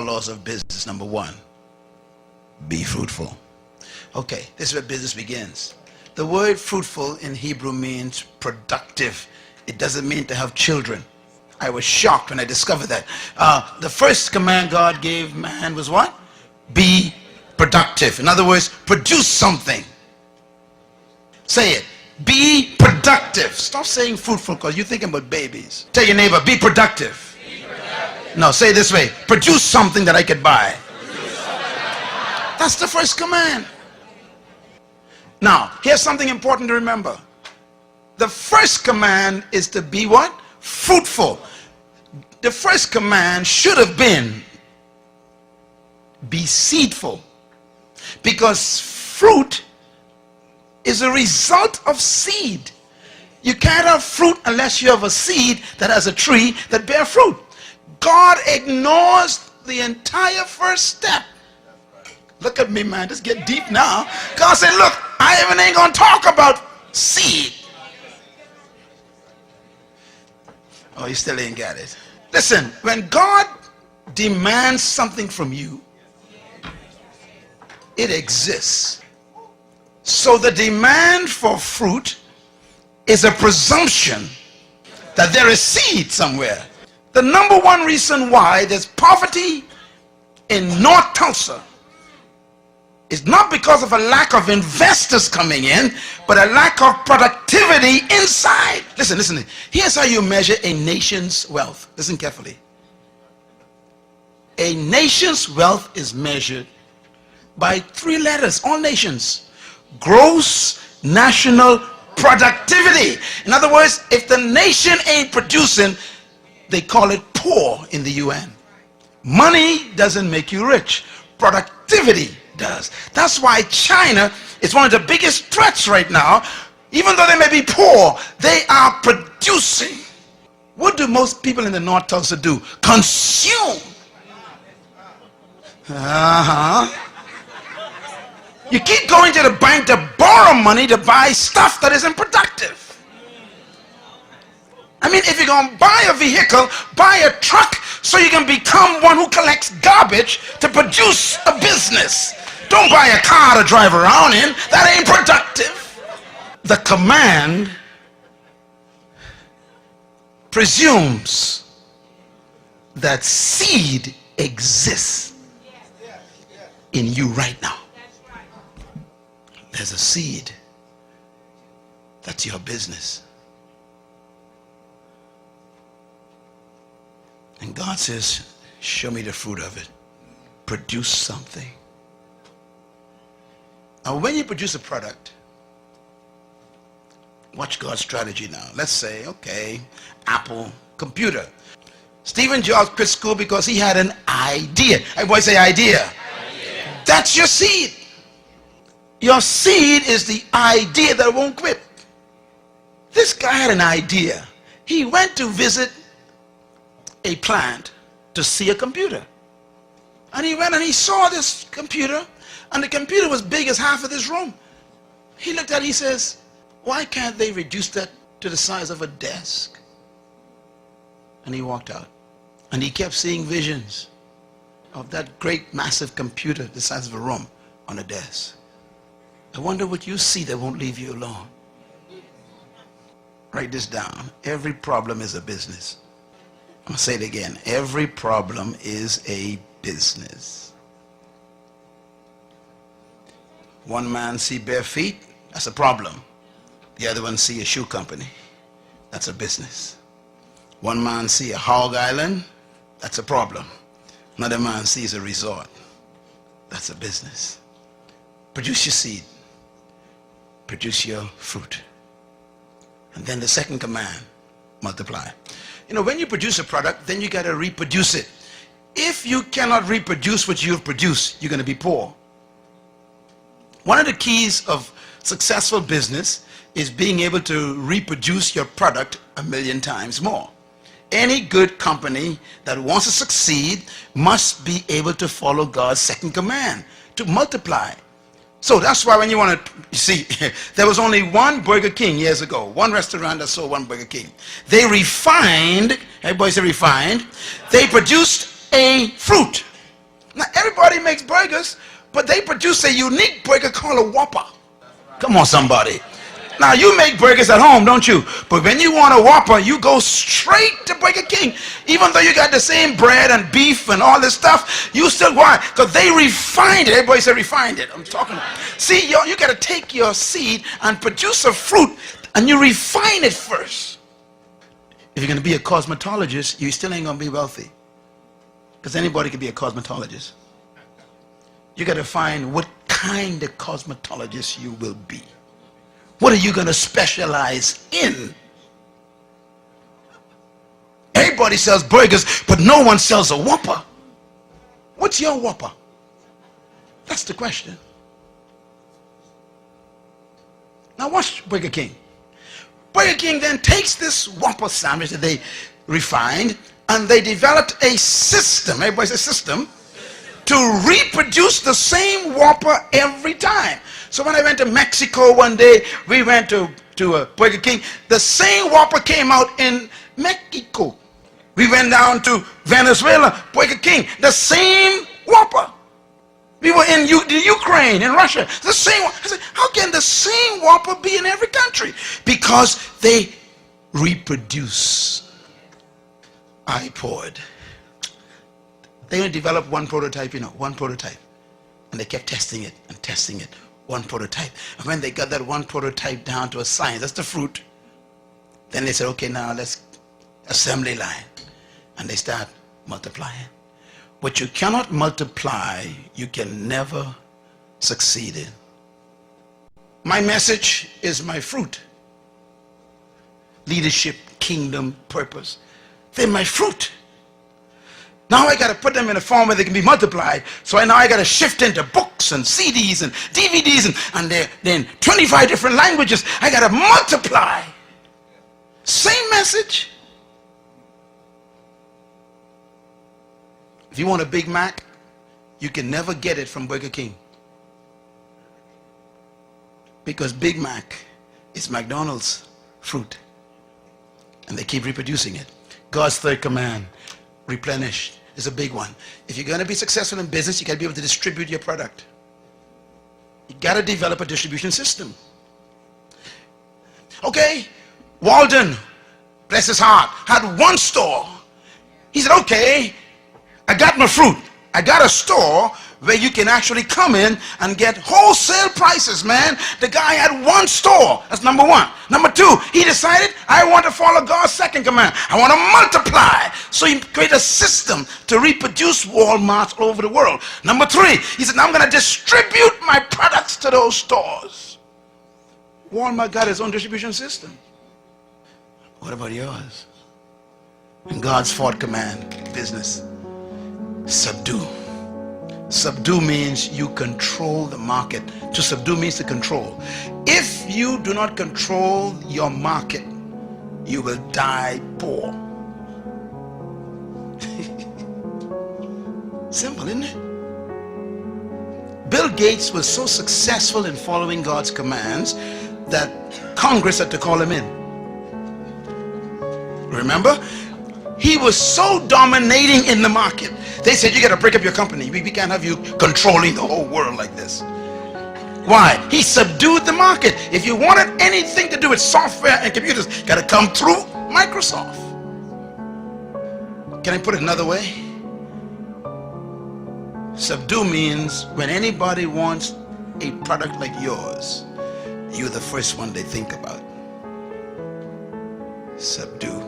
4 laws of business. Number 1, be fruitful. Okay, this is where business begins. The word fruitful in Hebrew means productive. It doesn't mean to have children. I was shocked when I discovered that. The first command God gave man was what? Be productive. In other words, produce something. Say it. Be productive. Stop saying fruitful because you're thinking about babies. Tell your neighbor, be productive. Be productive. No, say it this way. Produce something that I could buy. That's the first command. Now, here's something important to remember. The first command is to be what? Fruitful. The first command should have been be seedful. Because fruit is a result of seed. You can't have fruit unless you have a seed that has a tree that bears fruit. God ignores the entire first step. Look at me, man. Just get deep now. God said, look, I even ain't going to talk about seed. Oh, you still ain't got it. Listen, when God demands something from you, it exists. So the demand for fruit is a presumption that there is seed somewhere. The number one reason why there's poverty in North Tulsa is not because of a lack of investors coming in, but a lack of productivity inside. Listen, listen. Here's how you measure a nation's wealth. Listen carefully. A nation's wealth is measured by 3 letters, all nations. Gross national productivity. In other words, if the nation ain't producing, they call it poor in the UN. Money doesn't make you rich. Productivity does. That's why China is one of the biggest threats right now. Even though they may be poor, they are producing. What do most people in the North Tulsa do? Consume. You keep going to the bank to borrow money to buy stuff that isn't productive. I mean, if you're going to buy a vehicle, buy a truck so you can become one who collects garbage to produce a business. Don't buy a car to drive around in. That ain't productive. The command presumes that seed exists in you right now. There's a seed. That's your business. And God says, show me the fruit of it. Produce something. Now, when you produce a product, watch God's strategy now. Let's say, okay, Apple computer. Stephen Jobs quit school because he had an idea. Everybody say idea. That's your seed. Your seed is the idea that won't quit. This guy had an idea. He went to visit a plant to see a computer. And he went and he saw this computer, and the computer was big as half of this room. He looked at it, he says, why can't they reduce that to the size of a desk? And he walked out. And he kept seeing visions of that great massive computer the size of a room on a desk. I wonder what you see that won't leave you alone. Write this down. Every problem is a business. I'm going to say it again. Every problem is a business. One man see bare feet, that's a problem. The other one see a shoe company, that's a business. One man see a hog island, that's a problem. Another man sees a resort, that's a business. Produce your seed. Produce your fruit. And then the second command, multiply. You know, when you produce a product, then you got to reproduce it. If you cannot reproduce what you've produced, you're going to be poor. One of the keys of successful business is being able to reproduce your product 1,000,000 times more. Any good company that wants to succeed must be able to follow God's second command, to multiply. So that's why when you want to, you see, there was only one Burger King years ago, one restaurant that sold one Burger King. They refined, everybody say refined, they produced a fruit. Now, everybody makes burgers, but they produce a unique burger called a Whopper. Come on, somebody. Now, you make burgers at home, don't you? But when you want a Whopper, you go straight to Burger King. Even though you got the same bread and beef and all this stuff, you still, why? Because they refined it. Everybody say refined it. I'm talking about. See, you got to take your seed and produce a fruit, and you refine it first. If you're going to be a cosmetologist, you still ain't going to be wealthy. Because anybody can be a cosmetologist. You got to find what kind of cosmetologist you will be. What are you going to specialize in? Everybody sells burgers, but no one sells a Whopper. What's your Whopper? That's the question. Now watch Burger King. Burger King then takes this Whopper sandwich that they refined, and they developed a system, everybody says system, to reproduce the same Whopper every time. So when I went to Mexico one day, we went to Burger King. The same Whopper came out in Mexico. We went down to Venezuela, Burger King, the same Whopper. We were in the Ukraine, in Russia, the same. I said, how can the same Whopper be in every country? Because they reproduce. iPod. They only developed one prototype, one prototype. And they kept testing it and testing it. One prototype. And when they got that one prototype down to a science, that's the fruit, then they said, okay, now let's assembly line. And they start multiplying. What you cannot multiply, you can never succeed in. My message is my fruit. Leadership, kingdom, purpose. They're my fruit. Now I got to put them in a form where they can be multiplied. So now I got to shift into books and CDs and DVDs and they're in 25 different languages. I got to multiply. Same message. If you want a Big Mac, you can never get it from Burger King. Because Big Mac is McDonald's fruit. And they keep reproducing it. God's third command, replenish, is a big one. If you're going to be successful in business, you got to be able to distribute your product. You got to develop a distribution system. Okay, Walden, bless his heart, had one store. He said, okay, I got my fruit. I got a store where you can actually come in and get wholesale prices, man. The guy had one store. That's number one. Number two, he decided, I want to follow God's second command. I want to multiply. So he created a system to reproduce Walmarts all over the world. Number three, he said, now I'm going to distribute my products to those stores. Walmart got his own distribution system. What about yours? And God's fourth command, business, subdue. Subdue means you control the market. To subdue means to control. If you do not control your market, you will die poor. Simple, isn't it? Bill Gates was so successful in following God's commands that Congress had to call him in. Remember? He was so dominating in the market. They said, you got to break up your company. We can't have you controlling the whole world like this. Why? He subdued the market. If you wanted anything to do with software and computers, you got to come through Microsoft. Can I put it another way? Subdue means when anybody wants a product like yours, you're the first one they think about. Subdue.